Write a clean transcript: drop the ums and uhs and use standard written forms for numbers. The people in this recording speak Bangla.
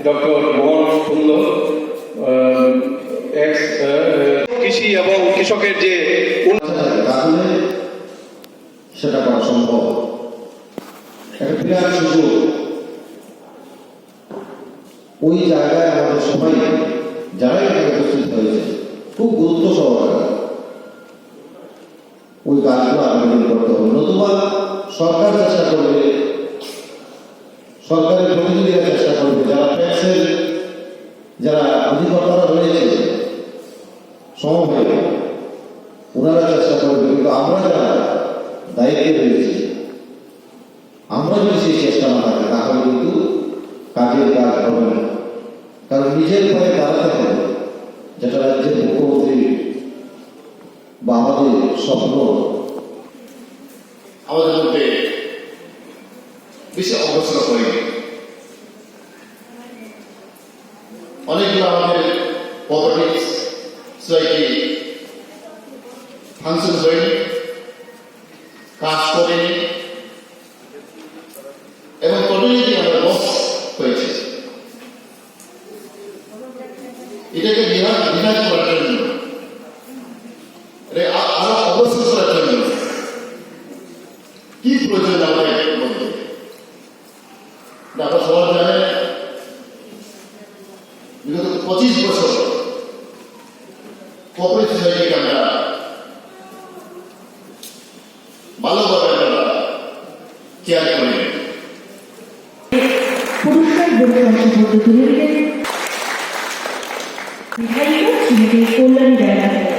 ডক্টর মোহন সুন্দর এক্স কৃষি এবং কৃষকের যে তাহলে সেটা করা সম্ভব। একটা বিরাট সুযোগ। ওই জায়গায় আমাদের সবাই যারা এখানে উপস্থিত হয়েছে খুব গুরুত্ব সহকারে ওই কাজগুলো আবেদন করতে হবে। নতুবা সরকার চেষ্টা করবে, সরকারের প্রতিনিধিরা চেষ্টা করবে, যারা ট্যাক্সের যারা অধিকর্তারা রয়েছে সমভাবে ওনারা চেষ্টা করবে। কিন্তু আমরা যারা দায়িত্বে রয়েছি আমরা যদি সেই চেষ্টা না থাকে তাহলে কিন্তু কাজের কাজ হবে না। কারণ নিজের পায়ে দাঁড়াতে হবে, যেটা রাজ্যের মুখ্যমন্ত্রী বা আমাদের স্বপ্ন। আমাদের মধ্যে বেশি অগ্রসর হয়নি। অনেকগুলো আমাদের কোঅপারেটিভ সোসাইটি ফাংশন হয়নি, কাজ করেনি এবং কমিউনিটি আমাদের লস হয়েছে। এটাকে বিধান করার জন্য, আরো অগ্রসর করার জন্য কি প্রয়োজন আমাদের মধ্যে আমরা সবাই জানেন বিগত 25 বছর কোঅপারেটিভ সোসাইটিকে আমরা ভালোভাবে আমরা কেয়ার করি। পুরস্কার বলে অংশগ্রহণ তুলে দিলেন বিধায়িকা শ্রীমতী কল্যাণী রায়।